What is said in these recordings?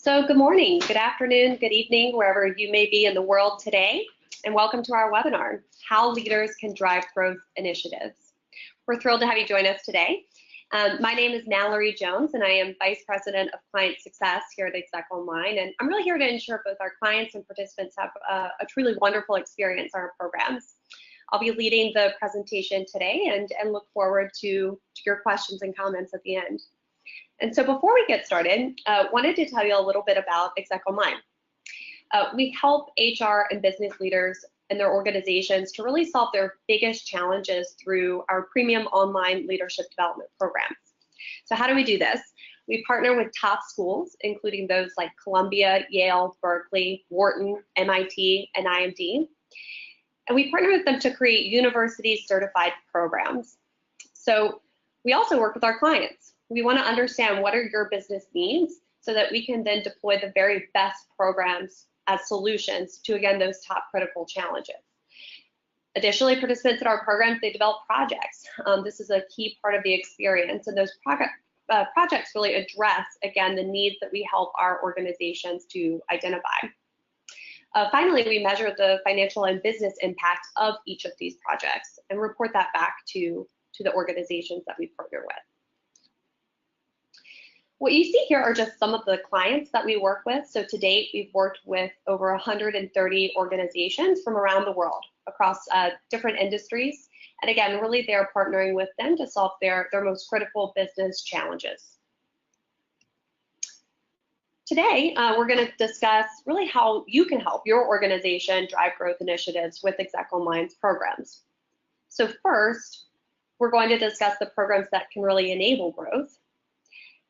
So good morning, good afternoon, good evening, wherever you may be in the world today, and welcome to our webinar, How Leaders Can Drive Growth Initiatives. We're thrilled to have you join us today. My name is Mallory Jones, and I am Vice President of Client Success here at Exec Online, and I'm really here to ensure both our clients and participants have a truly wonderful experience on our programs. I'll be leading the presentation today and look forward to your questions and comments at the end. And so before we get started, wanted to tell you a little bit about Exec Online. We help HR and business leaders and their organizations to really solve their biggest challenges through our premium online leadership development programs. So how do we do this? We partner with top schools, including those like Columbia, Yale, Berkeley, Wharton, MIT, and IMD. And we partner with them to create university certified programs. So we also work with our clients. We want to understand what are your business needs so that we can then deploy the very best programs as solutions to, again, those top critical challenges. Additionally, participants in our programs, they develop projects. This is a key part of the experience, and those projects really address, again, the needs that we help our organizations to identify. Finally, we measure the financial and business impact of each of these projects and report that back to the organizations that we partner with. What you see here are just some of the clients that we work with. So to date, we've worked with over 130 organizations from around the world across different industries. And again, really they're partnering with them to solve their most critical business challenges. Today, we're going to discuss really how you can help your organization drive growth initiatives with Exec Online's programs. So first, we're going to discuss the programs that can really enable growth.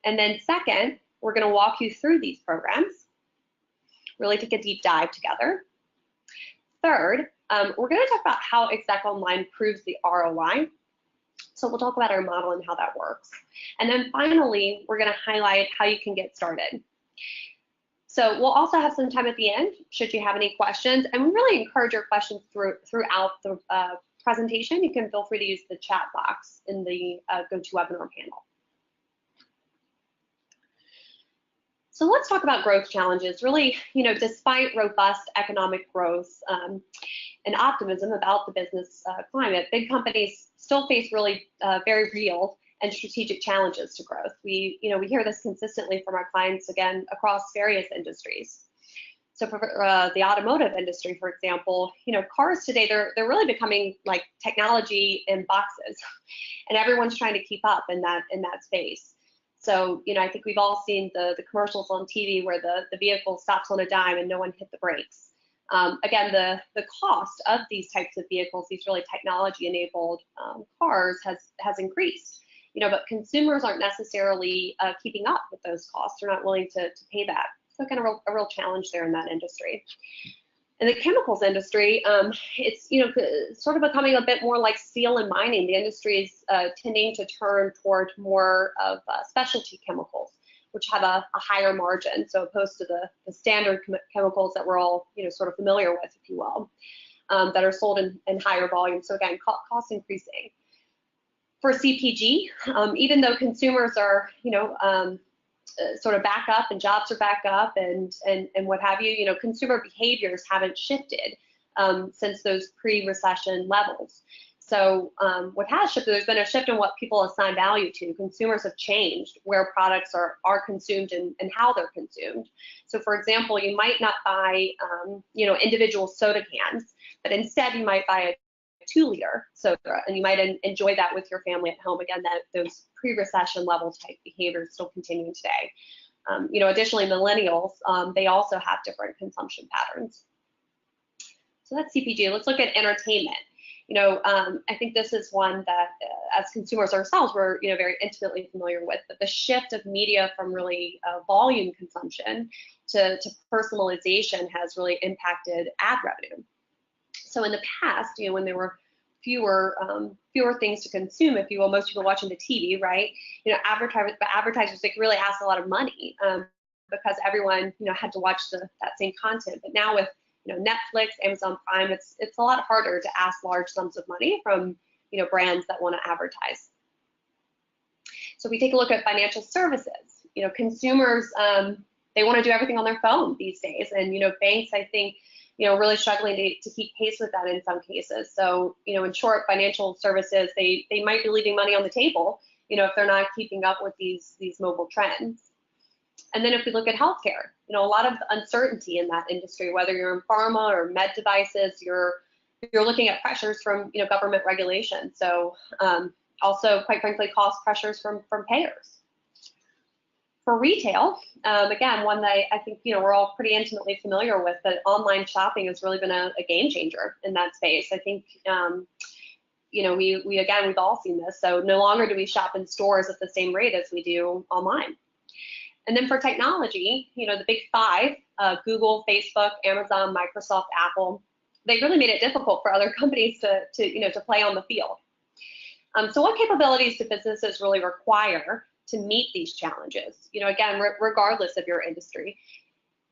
And then second, we're going to walk you through these programs, really take a deep dive together. Third, we're going to talk about how Exec Online proves the ROI. So we'll talk about our model and how that works. And then finally, we're going to highlight how you can get started. So we'll also have some time at the end, should you have any questions. And we really encourage your questions throughout the presentation. You can feel free to use the chat box in the GoToWebinar panel. So let's talk about growth challenges. Really, despite robust economic growth and optimism about the business climate, big companies still face really very real and strategic challenges to growth. We hear this consistently from our clients, again, across various industries. So for the automotive industry, for example, cars today, they're really becoming like technology in boxes, and everyone's trying to keep up in that space. So, I think we've all seen the commercials on TV where the vehicle stops on a dime and no one hit the brakes. Again, the cost of these types of vehicles, these really technology-enabled cars has increased. But consumers aren't necessarily keeping up with those costs. They're not willing to pay that. So kind of a real challenge there in that industry. In the chemicals industry, it's sort of becoming a bit more like steel and mining. The industry is tending to turn toward more of specialty chemicals, which have a higher margin, so opposed to the standard chemicals that we're all sort of familiar with, if you will, that are sold in higher volume. So again, cost increasing. For CPG, even though consumers are sort of back up and jobs are back up and what have you, consumer behaviors haven't shifted since those pre-recession levels. So what has shifted, there's been a shift in what people assign value to. Consumers have changed where products are consumed and how they're consumed. So for example, you might not buy individual soda cans, but instead you might buy a 2-liter soda, and you might enjoy that with your family at home. Again, those pre-recession level type behaviors still continuing today. Additionally, millennials, they also have different consumption patterns. So that's CPG. Let's look at entertainment. I think this is one that as consumers ourselves, we're very intimately familiar with, but the shift of media from really volume consumption to personalization has really impacted ad revenue. So in the past, when there were fewer things to consume, if you will, most people watching the TV, right? Advertisers, they really ask a lot of money because everyone had to watch that same content. But now with Netflix, Amazon Prime, it's a lot harder to ask large sums of money from brands that want to advertise. So we take a look at financial services. Consumers they want to do everything on their phone these days. And, banks, I think, really struggling to keep pace with that in some cases. So, in short, financial services, they might be leaving money on the table, if they're not keeping up with these mobile trends. And then if we look at healthcare, a lot of uncertainty in that industry, whether you're in pharma or med devices, you're looking at pressures from, government regulation. So also, quite frankly, cost pressures from payers. For retail, again, one that I think, we're all pretty intimately familiar with, but online shopping has really been a game changer in that space. I think, we've all seen this. So no longer do we shop in stores at the same rate as we do online. And then for technology, the big five, Google, Facebook, Amazon, Microsoft, Apple, they really made it difficult for other companies to play on the field. So what capabilities do businesses really require to meet these challenges? Again, regardless of your industry,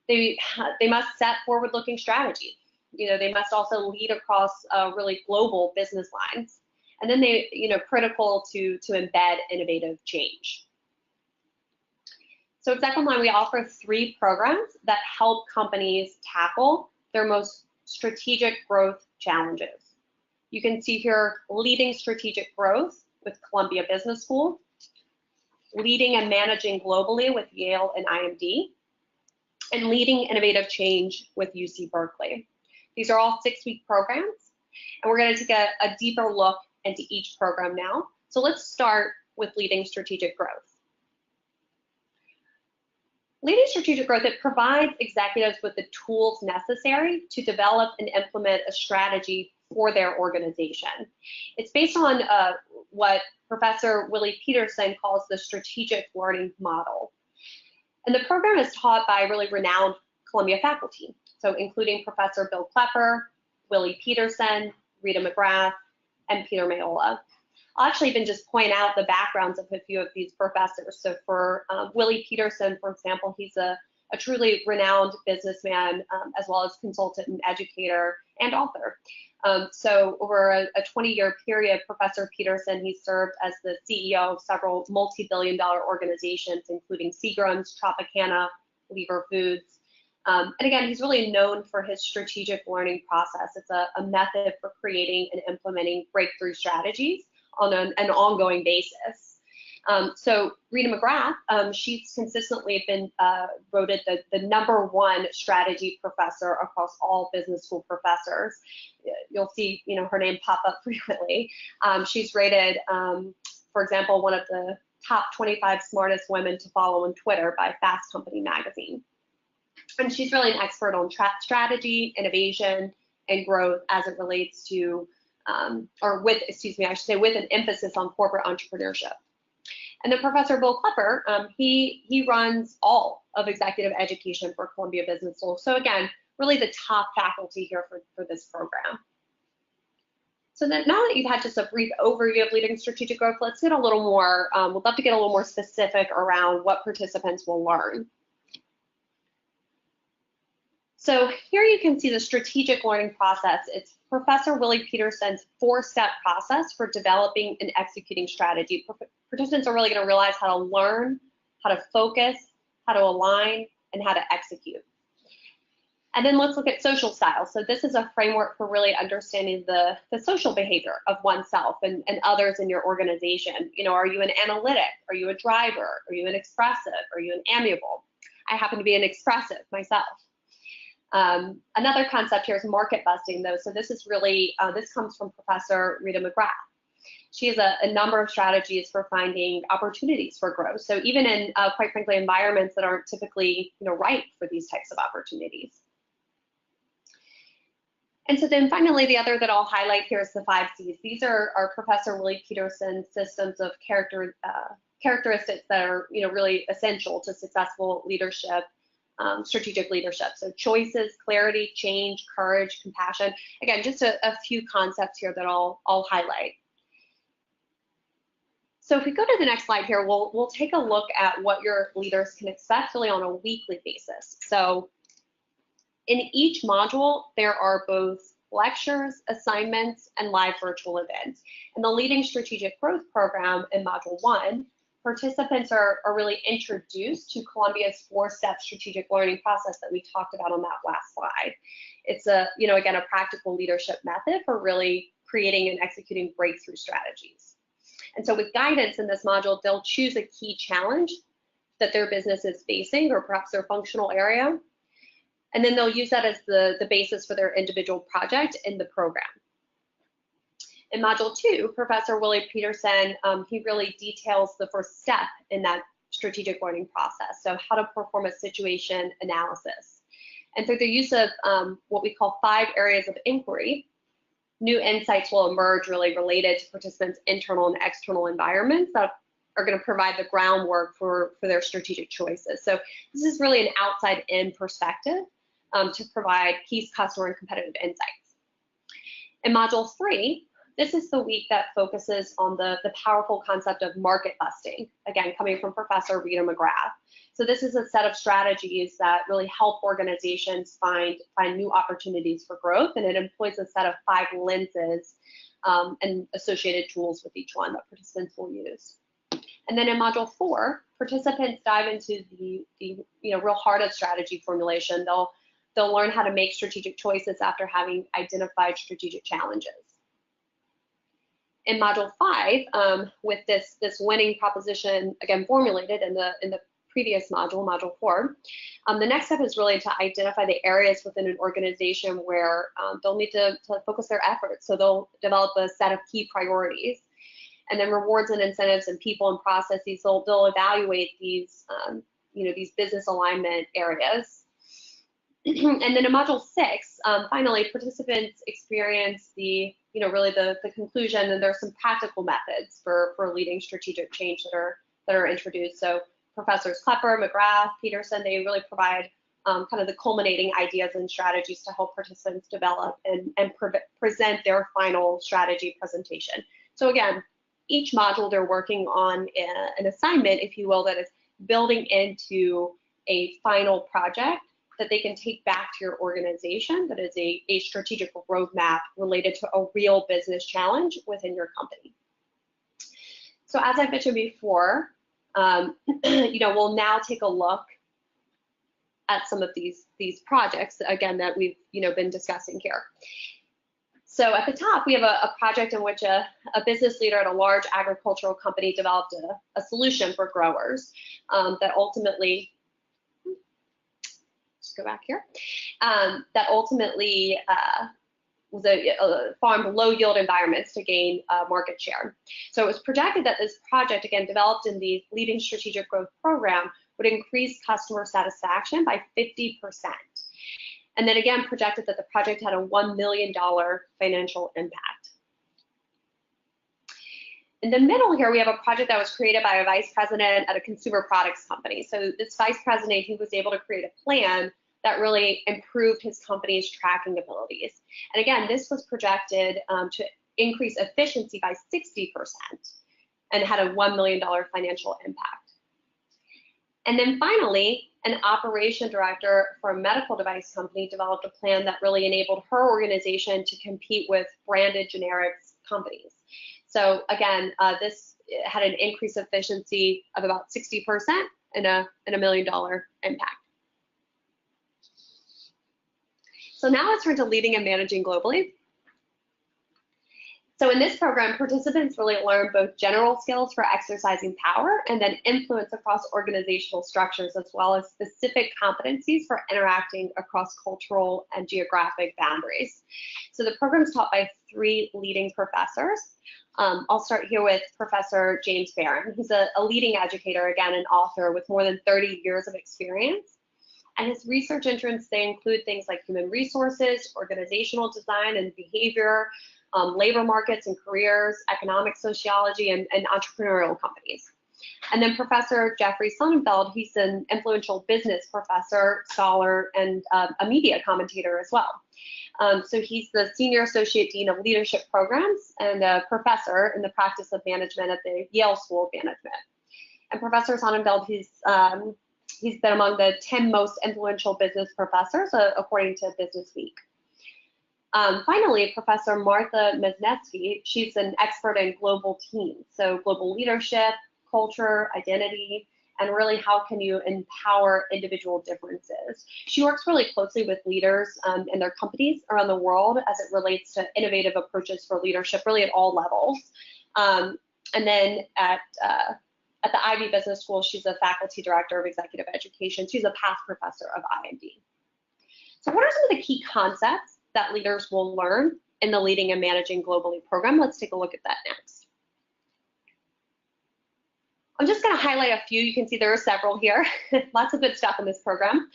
they must set forward-looking strategy. They must also lead across really global business lines, and then they, critical to embed innovative change. So at Second Line, we offer 3 programs that help companies tackle their most strategic growth challenges. You can see here, Leading Strategic Growth with Columbia Business School, Leading and Managing Globally with Yale and IMD, and Leading Innovative Change with UC Berkeley. These are all 6-week programs, and we're going to take a deeper look into each program now. So let's start with Leading Strategic Growth. Leading Strategic Growth, it provides executives with the tools necessary to develop and implement a strategy for their organization. It's based on what Professor Willie Peterson calls the strategic learning model. And the program is taught by really renowned Columbia faculty, so including Professor Bill Klepper, Willie Peterson, Rita McGrath, and Peter Mayola. I'll actually even just point out the backgrounds of a few of these professors. So for Willie Peterson, for example, he's a truly renowned businessman, as well as consultant and educator and author. So over a 20-year period, Professor Peterson, he served as the CEO of several multi-billion-dollar organizations, including Seagram's, Tropicana, Lever Foods. And again, he's really known for his strategic learning process. It's a method for creating and implementing breakthrough strategies on an ongoing basis. So Rita McGrath, she's consistently been voted the #1 strategy professor across all business school professors. You'll see, her name pop up frequently. She's rated, for example, one of the top 25 smartest women to follow on Twitter by Fast Company magazine. And she's really an expert on strategy, innovation, and growth as it relates to, with an emphasis on corporate entrepreneurship. And then Professor Bill Klepper, he runs all of executive education for Columbia Business School. So again, really the top faculty here for this program. So then now that you've had just a brief overview of Leading Strategic Growth, let's get a little more, we'd love to get a little more specific around what participants will learn. So here you can see the strategic learning process. It's Professor Willie Peterson's 4-step process for developing and executing strategy. Participants are really going to realize how to learn, how to focus, how to align, and how to execute. And then let's look at social styles. So this is a framework for really understanding the social behavior of oneself and others in your organization. Are you an analytic? Are you a driver? Are you an expressive? Are you an amiable? I happen to be an expressive myself. Another concept here is market busting, though. So this is really, this comes from Professor Rita McGrath. She has a number of strategies for finding opportunities for growth. So even in, quite frankly, environments that aren't typically, ripe for these types of opportunities. And so then finally, the other that I'll highlight here is the 5 C's. These are Professor Willie Peterson's systems of characteristics that are, really essential to successful leadership. Strategic leadership. So choices, clarity, change, courage, compassion. Again, just a few concepts here that I'll highlight. So if we go to the next slide here, we'll take a look at what your leaders can expect really on a weekly basis. So in each module, there are both lectures, assignments, and live virtual events. In the Leading Strategic Growth program in Module 1, participants are really introduced to Columbia's 4-step strategic learning process that we talked about on that last slide. It's again, a practical leadership method for really creating and executing breakthrough strategies. And so with guidance in this module, they'll choose a key challenge that their business is facing, or perhaps their functional area, and then they'll use that as the basis for their individual project in the program. In Module 2, Professor Willie Peterson, he really details the first step in that strategic learning process, so how to perform a situation analysis. And through the use of what we call 5 areas of inquiry, new insights will emerge really related to participants' internal and external environments that are going to provide the groundwork for their strategic choices. So this is really an outside-in perspective to provide key customer and competitive insights. In Module 3, this is the week that focuses on the powerful concept of market busting, again, coming from Professor Rita McGrath. So this is a set of strategies that really help organizations find new opportunities for growth, and it employs a set of 5 lenses and associated tools with each one that participants will use. And then in Module 4, participants dive into the real heart of strategy formulation. They'll learn how to make strategic choices after having identified strategic challenges. In Module 5, with this winning proposition again formulated in the previous module, Module 4, the next step is really to identify the areas within an organization where they'll need to focus their efforts. So they'll develop a set of key priorities, and then rewards and incentives and people and processes. They'll evaluate these these business alignment areas. And then in Module 6, finally, participants experience really the conclusion, and there's some practical methods for leading strategic change that are introduced. So Professors Klepper, McGrath, Peterson, they really provide kind of the culminating ideas and strategies to help participants develop and present their final strategy presentation. So again, each module they're working on an assignment, if you will, that is building into a final project that they can take back to your organization that is a strategic roadmap related to a real business challenge within your company. So as I mentioned before, we'll now take a look at some of these projects, again, that we've been discussing here. So at the top, we have a project in which a business leader at a large agricultural company developed a solution for growers that ultimately, just go back here, that ultimately was farmed low yield environments to gain market share. So it was projected that this project, again, developed in the Leading Strategic Growth Program, would increase customer satisfaction by 50%. And then again, projected that the project had a $1 million financial impact. In the middle here, we have a project that was created by a vice president at a consumer products company. So this vice president, he was able to create a plan that really improved his company's tracking abilities. And again, this was projected to increase efficiency by 60% and had a $1 million financial impact. And then finally, an operation director for a medical device company developed a plan that really enabled her organization to compete with branded generics companies. So again, this had an increased efficiency of about 60% and a $1 million impact. So now let's turn to leading and managing globally. So in this program, participants really learn both general skills for exercising power and then influence across organizational structures, as well as specific competencies for interacting across cultural and geographic boundaries. So the program is taught by 3 leading professors. I'll start here with Professor James Barron. He's a leading educator, again, an author with more than 30 years of experience. And his research interests, they include things like human resources, organizational design and behavior, labor markets and careers, economic sociology, and entrepreneurial companies. And then Professor Jeffrey Sonnenfeld, he's an influential business professor, scholar, and a media commentator as well. So he's the Senior Associate Dean of Leadership Programs and a professor in the practice of management at the Yale School of Management. And Professor Sonnenfeld, he's been among the 10 most influential business professors, according to Business Week. Finally, Professor Martha Mesnetsky, she's an expert in global teams, so global leadership, culture, identity, and really how can you empower individual differences. She works really closely with leaders in their companies around the world as it relates to innovative approaches for leadership, really at all levels. And then at the Ivy Business School, she's a faculty director of executive education. She's a past professor of IMD. So what are some of the key concepts that leaders will learn in the Leading and Managing Globally program? Let's take a look at that next. I'm just going to highlight a few. You can see there are several here. Lots of good stuff in this program.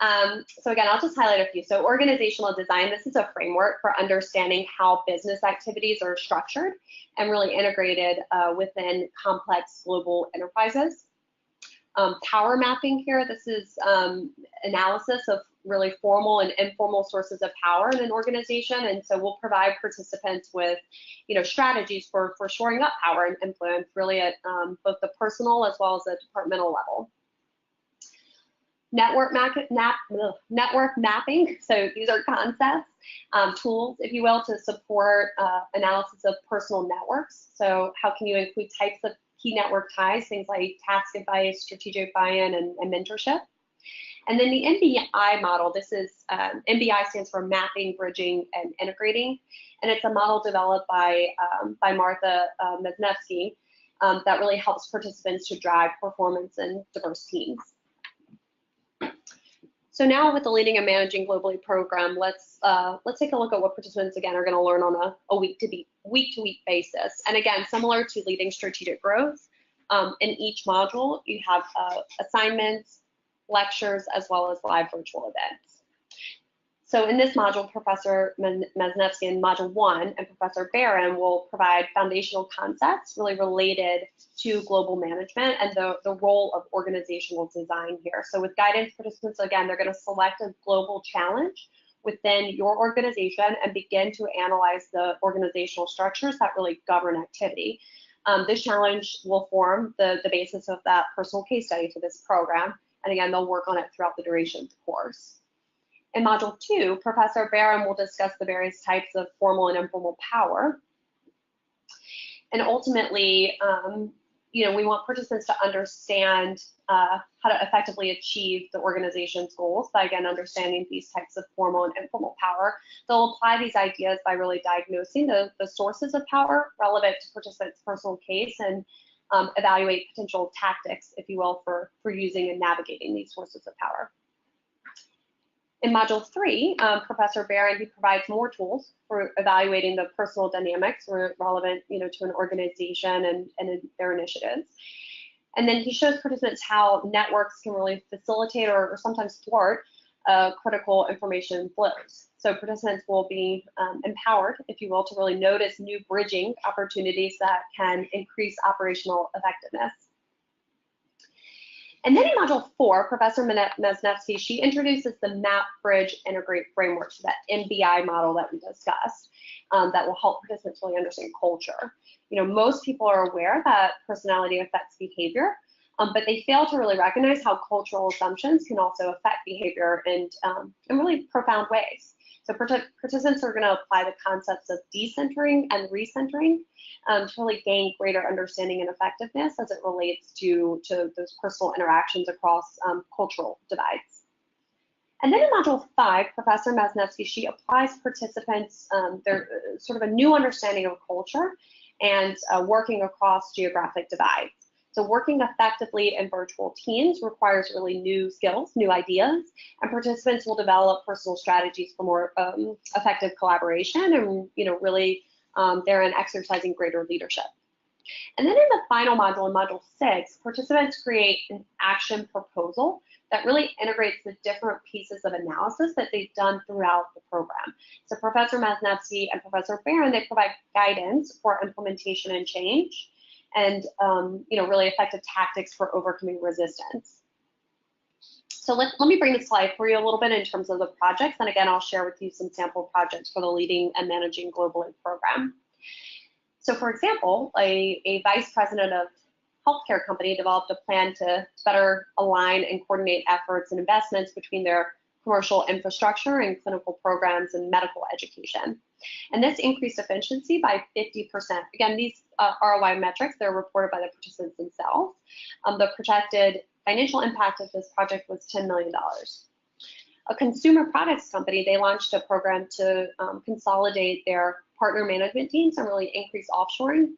So again, I'll just highlight a few. So organizational design, this is a framework for understanding how business activities are structured and really integrated within complex global enterprises. Power mapping here, this is analysis of really formal and informal sources of power in an organization, and so we'll provide participants with, strategies for shoring up power and influence really at both the personal as well as the departmental level. Network mapping, so these are concepts, tools, if you will, to support analysis of personal networks. So how can you include types of key network ties, things like task advice, strategic buy-in, and mentorship. And then the MBI model, this is, MBI stands for mapping, bridging, and integrating. And it's a model developed by Martha Mesnevsky that really helps participants to drive performance in diverse teams. So now with the Leading and Managing Globally program, let's take a look at what participants, again, are going to learn on a week-to-week basis. And again, similar to Leading Strategic Growth, in each module, you have assignments, lectures, as well as live virtual events. So in this module, Professor Mesnevsky in Module 1 and Professor Barron will provide foundational concepts really related to global management and the role of organizational design here. So with guidance participants, again, they're going to select a global challenge within your organization and begin to analyze the organizational structures that really govern activity. This challenge will form the basis of that personal case study for this program. And again, they'll work on it throughout the duration of the course. In Module 2, Professor Barron will discuss the various types of formal and informal power. And ultimately, we want participants to understand how to effectively achieve the organization's goals by, again, understanding these types of formal and informal power. They'll apply these ideas by really diagnosing the sources of power relevant to participants' personal case and evaluate potential tactics, if you will, for using and navigating these sources of power. In Module 3, Professor Barron, he provides more tools for evaluating the personal dynamics relevant, to an organization and their initiatives. And then he shows participants how networks can really facilitate or sometimes thwart critical information flows. So participants will be empowered, if you will, to really notice new bridging opportunities that can increase operational effectiveness. And then in Module 4, Professor Mesnevsky, she introduces the Map, Bridge, Integrate framework, so that MBI model that we discussed, that will help participants really understand culture. Most people are aware that personality affects behavior, but they fail to really recognize how cultural assumptions can also affect behavior in really profound ways. So participants are going to apply the concepts of decentering and recentering to really gain greater understanding and effectiveness as it relates to those personal interactions across cultural divides. And then in Module 5, Professor Mesnevsky, she applies participants their sort of a new understanding of culture and working across geographic divides. So working effectively in virtual teams requires really new skills, new ideas, and participants will develop personal strategies for more effective collaboration and, really therein exercising greater leadership. And then in the final module, in Module 6, participants create an action proposal that really integrates the different pieces of analysis that they've done throughout the program. So Professor Mesnevsky and Professor Barron, they provide guidance for implementation and change, and really effective tactics for overcoming resistance. So let me bring this to life for you a little bit in terms of the projects, and again, I'll share with you some sample projects for the Leading and Managing Globally program. So for example, a vice president of healthcare company developed a plan to better align and coordinate efforts and investments between their commercial infrastructure and clinical programs and medical education. And this increased efficiency by 50%. Again, these ROI metrics, they're reported by the participants themselves. The projected financial impact of this project was $10 million. A consumer products company, they launched a program to consolidate their partner management teams and really increase offshoring.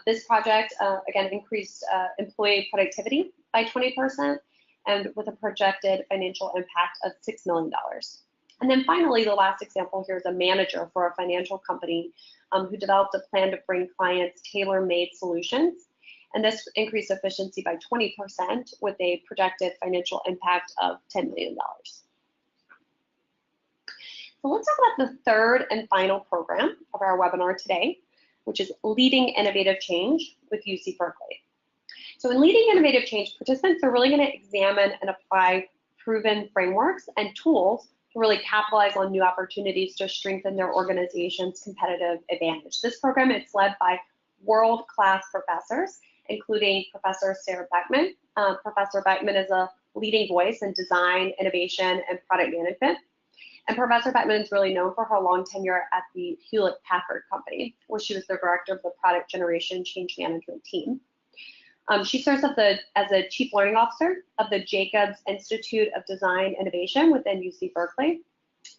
This project, again, increased employee productivity by 20% and with a projected financial impact of $6 million. And then finally, the last example here is a manager for a financial company who developed a plan to bring clients tailor-made solutions. And this increased efficiency by 20% with a projected financial impact of $10 million. So let's talk about the third and final program of our webinar today, which is Leading Innovative Change with UC Berkeley. So in Leading Innovative Change, participants are really going to examine and apply proven frameworks and tools to really capitalize on new opportunities to strengthen their organization's competitive advantage. This program is led by world-class professors, including Professor Sarah Beckman. Professor Beckman is a leading voice in design, innovation, and product management. And Professor Beckman is really known for her long tenure at the Hewlett-Packard Company, where she was the director of the product generation change management team. She serves as a chief learning officer of the Jacobs Institute of Design Innovation within UC Berkeley,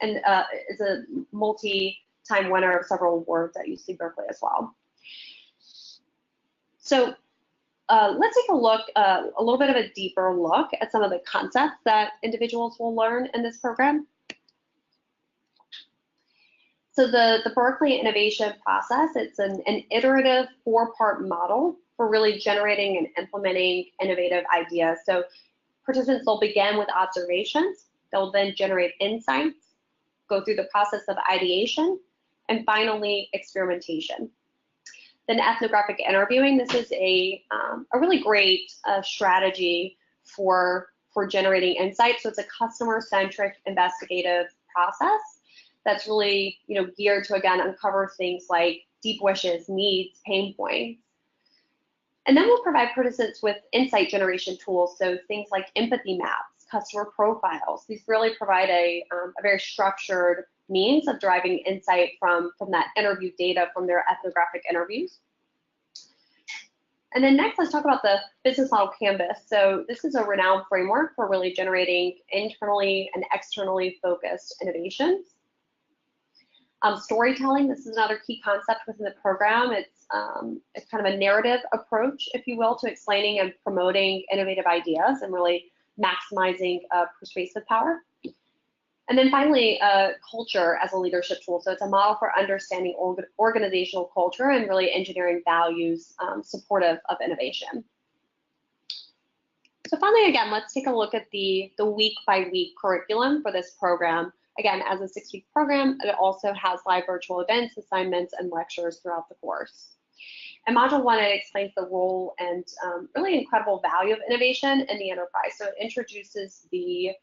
and is a multi-time winner of several awards at UC Berkeley as well. So let's take a look, a little bit of a deeper look at some of the concepts that individuals will learn in this program. So the Berkeley innovation process, it's an iterative 4-part model for really generating and implementing innovative ideas. So participants will begin with observations, they'll then generate insights, go through the process of ideation, and finally experimentation. Then ethnographic interviewing, this is a really great strategy for generating insights. So it's a customer-centric investigative process that's really geared to, again, uncover things like deep wishes, needs, pain points. And then we'll provide participants with insight generation tools, so things like empathy maps, customer profiles. These really provide a very structured means of deriving insight from that interview data from their ethnographic interviews. And then next, let's talk about the business model canvas. So this is a renowned framework for really generating internally and externally focused innovations. Storytelling, this is another key concept within the program. It's kind of a narrative approach, if you will, to explaining and promoting innovative ideas and really maximizing persuasive power. And then finally, culture as a leadership tool. So it's a model for understanding organizational culture and really engineering values supportive of innovation. So finally, again, let's take a look at the week-by-week curriculum for this program. Again, as a 6-week program, it also has live virtual events, assignments, and lectures throughout the course. In Module 1, it explains the role and really incredible value of innovation in the enterprise. So it introduces the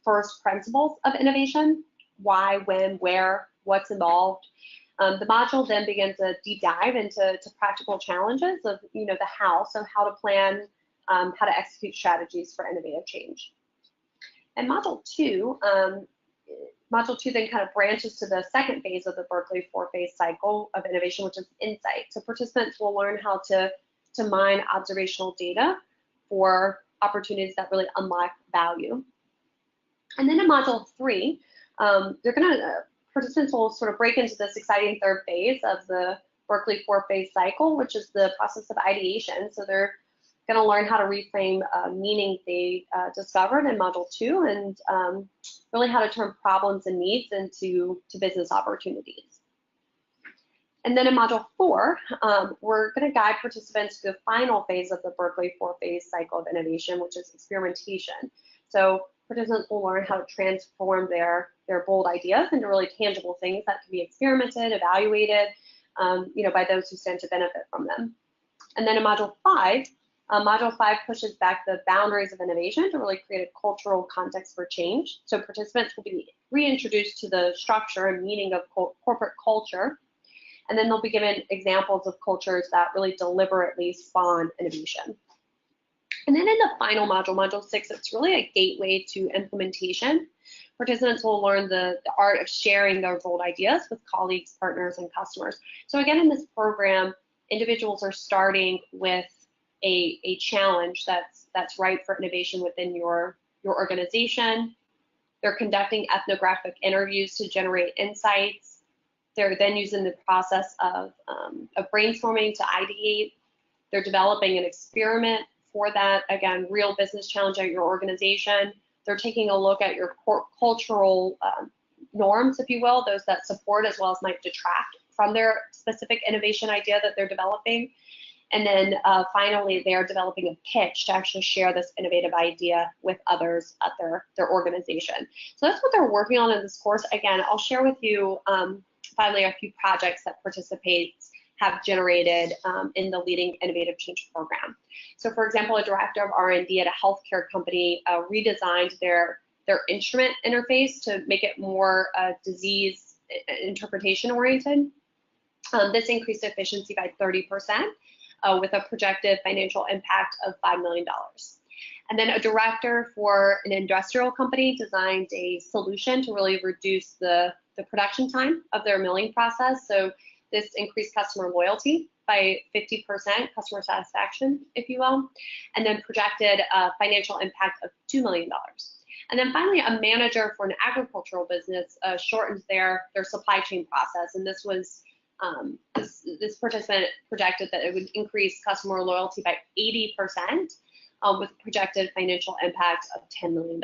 first principles of innovation: why, when, where, what's involved. The module then begins a deep dive into practical challenges of the how, so how to plan, how to execute strategies for innovative change. And Module 2 then kind of branches to the second phase of the Berkeley 4-phase cycle of innovation, which is insight. So participants will learn how to mine observational data for opportunities that really unlock value. And then in Module 3, participants will sort of break into this exciting third phase of the Berkeley 4-phase cycle, which is the process of ideation. So they're going to learn how to reframe meaning they discovered in Module 2 and really how to turn problems and needs into business opportunities. And then in Module 4, we're going to guide participants to the final phase of the Berkeley 4-phase cycle of innovation, which is experimentation. So participants will learn how to transform their bold ideas into really tangible things that can be experimented, evaluated, by those who stand to benefit from them. And then in Module 5, Module 5 pushes back the boundaries of innovation to really create a cultural context for change. So participants will be reintroduced to the structure and meaning of corporate culture, and then they'll be given examples of cultures that really deliberately spawn innovation. And then in the final module, module 6, it's really a gateway to implementation. Participants will learn the art of sharing their bold ideas with colleagues, partners, and customers. So again, in this program, individuals are starting with a challenge that's right for innovation within your organization. They're conducting ethnographic interviews to generate insights. They're then using the process of brainstorming to ideate. They're developing an experiment for that, again, real business challenge at your organization. They're taking a look at your cultural norms, if you will, those that support as well as might detract from their specific innovation idea that they're developing. And then finally, they're developing a pitch to actually share this innovative idea with others at their organization. So that's what they're working on in this course. Again, I'll share with you finally a few projects that participants have generated in the Leading Innovative Change program. So for example, a director of R&D at a healthcare company redesigned their instrument interface to make it more disease interpretation oriented. This increased efficiency by 30%. With a projected financial impact of $5 million. And then a director for an industrial company designed a solution to really reduce the production time of their milling process. So this increased customer loyalty by 50%, customer satisfaction, if you will, and then projected a financial impact of $2 million. And then finally, a manager for an agricultural business shortened their supply chain process, and this was this participant projected that it would increase customer loyalty by 80% with a projected financial impact of $10 million.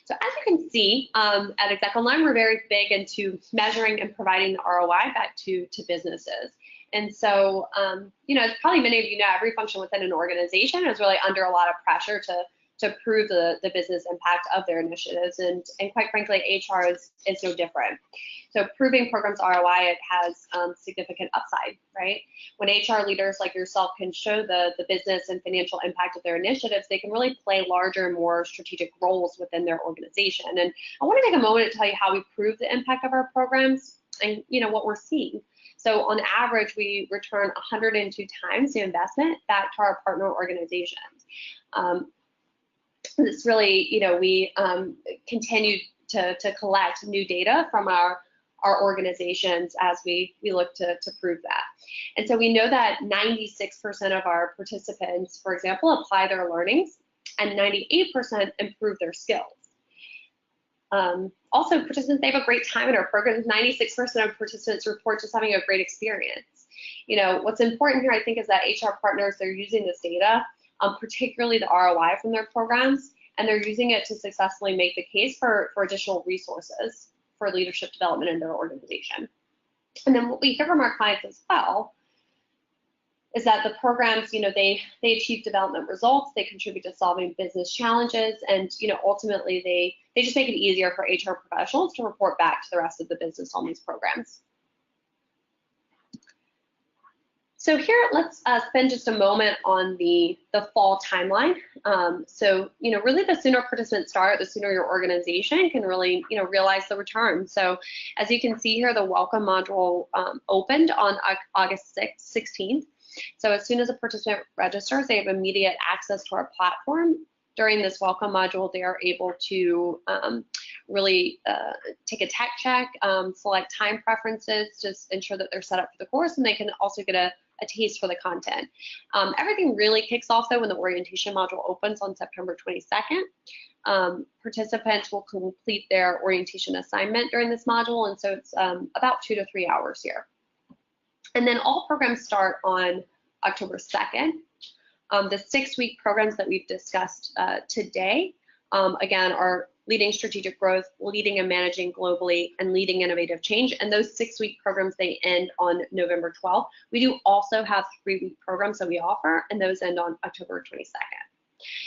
So as you can see, at Exec Online, we're very big into measuring and providing the ROI back to businesses. And so, you know, as probably many of you know, every function within an organization is really under a lot of pressure to prove the business impact of their initiatives. And quite frankly, HR is no different. So proving programs ROI, it has significant upside, right? When HR leaders like yourself can show the business and financial impact of their initiatives, they can really play larger and more strategic roles within their organization. And I want to take a moment to tell you how we prove the impact of our programs and, you know, what we're seeing. So on average, we return 102 times the investment back to our partner organizations. This really, you know, we continue to collect new data from our organizations as we look to prove that. And so we know that 96% of our participants, for example, apply their learnings and 98% improve their skills. Also, participants, they have a great time in our programs. 96% of participants report just having a great experience. You know, what's important here, I think, is that HR partners, they're using this data, particularly the ROI from their programs, and they're using it to successfully make the case for additional resources for leadership development in their organization. And then what we hear from our clients as well is that the programs, you know, they achieve development results, they contribute to solving business challenges, and, you know, ultimately they just make it easier for HR professionals to report back to the rest of the business on these programs. So here, let's spend just a moment on the fall timeline. So, you know, really the sooner participants start, the sooner your organization can really, you know, realize the return. So as you can see here, the welcome module opened on August 16th. So as soon as a participant registers, they have immediate access to our platform. During this welcome module, they are able to really take a tech check, select time preferences, just ensure that they're set up for the course, and they can also get a taste for the content. Everything really kicks off though when the orientation module opens on September 22nd. Participants will complete their orientation assignment during this module, and so it's about 2 to 3 hours here. And then all programs start on October 2nd. The 6-week programs that we've discussed today, again, are Leading Strategic Growth, Leading and Managing Globally, and Leading Innovative Change. And those 6-week programs, they end on November 12th. We do also have 3-week programs that we offer, and those end on October 22nd.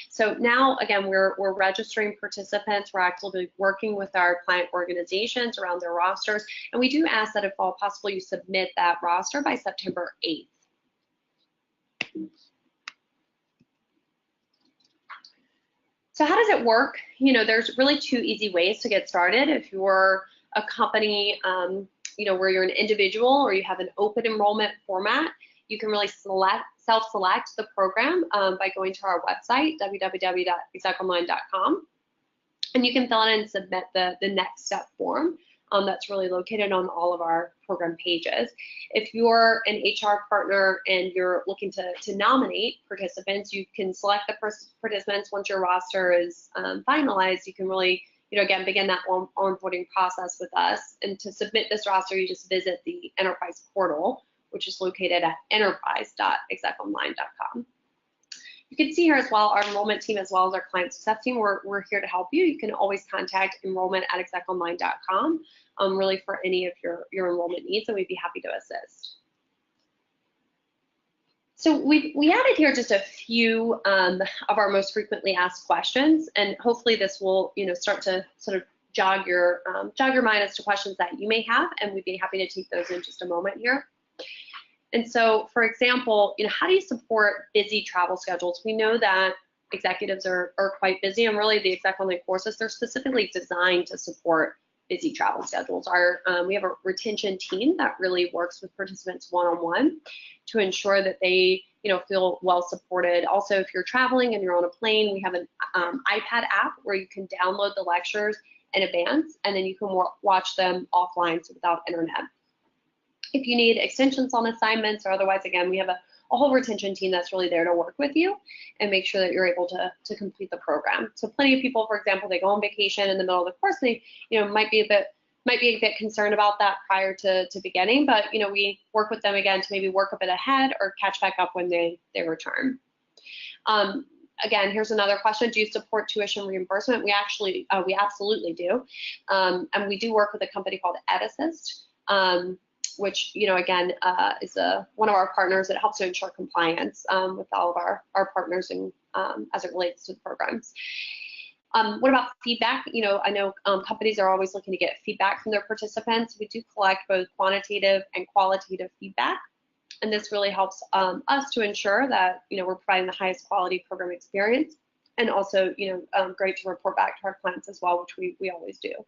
So now, again, we're registering participants. We're actively working with our client organizations around their rosters, and we do ask that if all possible, you submit that roster by September 8th. So how does it work? You know, there's really 2 easy ways to get started. If you're a company, you know, where you're an individual or you have an open enrollment format, you can really select self-select the program by going to our website, www.execonline.com. And you can fill in and submit the next step form that's really located on all of our program pages. If you're an HR partner and you're looking to nominate participants, you can select the participants. Once your roster is finalized, you can really, again, begin that onboarding process with us. And to submit this roster, you just visit the enterprise portal, which is located at enterprise.execonline.com. You can see here as well our enrollment team as well as our client success team. We're here to help you. You can always contact enrollment@execonline.com really for any of your enrollment needs, and we'd be happy to assist. So we added here just a few of our most frequently asked questions, and hopefully this will start to sort of jog your mind as to questions that you may have, and we'd be happy to take those in just a moment here. And so, for example, how do you support busy travel schedules? We know that executives are quite busy, and really the ExecOnline courses, they're specifically designed to support busy travel schedules. We have a retention team that really works with participants one-on-one to ensure that they feel well supported. Also, if you're traveling and you're on a plane, we have an iPad app where you can download the lectures in advance, and then you can watch them offline, so without internet. If you need extensions on assignments or otherwise, again, we have a whole retention team that's really there to work with you and make sure that you're able to complete the program. So plenty of people, for example, they go on vacation in the middle of the course, they might be a bit concerned about that prior to beginning, but we work with them again to maybe work a bit ahead or catch back up when they return. Again, here's another question: do you support tuition reimbursement? We absolutely do, and we do work with a company called EdAssist, which again is one of our partners that helps to ensure compliance with all of our partners and as it relates to the programs. What about feedback? I know companies are always looking to get feedback from their participants. We do collect both quantitative and qualitative feedback, and this really helps us to ensure that we're providing the highest quality program experience, and also great to report back to our clients as well, which we always do.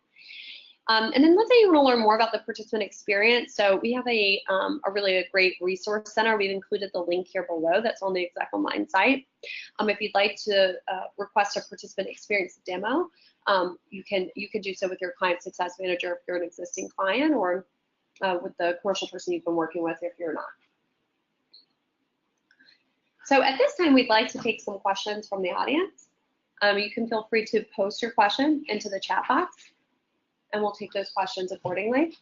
And then let's say you want to learn more about the participant experience. So we have a really great resource center. We've included the link here below that's on the ExecOnline site. If you'd like to request a participant experience demo, you can do so with your client success manager if you're an existing client, or with the commercial person you've been working with if you're not. So at this time, we'd like to take some questions from the audience. You can feel free to post your question into the chat box, and we'll take those questions accordingly.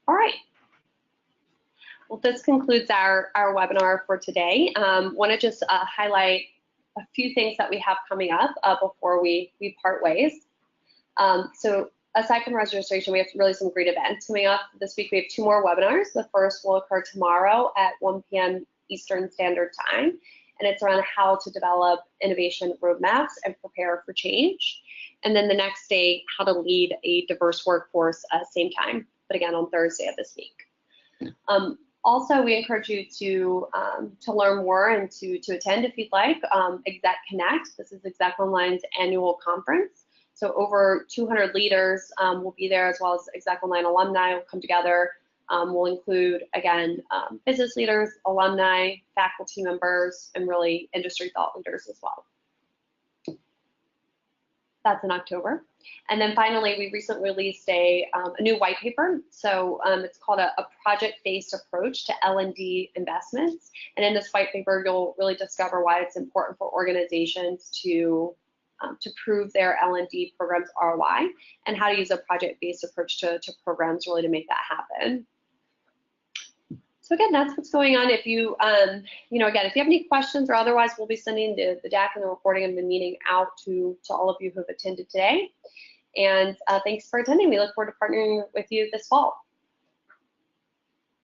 All right. Well, this concludes our webinar for today. Want to just highlight a few things that we have coming up before we part ways. So aside from registration, we have really some great events coming up. This week we have 2 more webinars. The first will occur tomorrow at 1 p.m. Eastern Standard Time, and it's around how to develop innovation roadmaps and prepare for change. And then the next day, how to lead a diverse workforce same time, but again on Thursday of this week. Also, we encourage you to learn more and to attend if you'd like Exec Connect. This is ExecOnline's annual conference. So over 200 leaders will be there, as well as ExecOnline alumni will come together. We'll include, again, business leaders, alumni, faculty members, and really industry thought leaders as well. That's in October. And then finally, we recently released a new white paper. So it's called a project-based approach to L&D investments. And in this white paper, you'll really discover why it's important for organizations to prove their L&D programs ROI, and how to use a project-based approach to programs really to make that happen. So again, that's what's going on. If you, again, if you have any questions or otherwise, we'll be sending the deck and the recording of the meeting out to all of you who have attended today. And thanks for attending. We look forward to partnering with you this fall.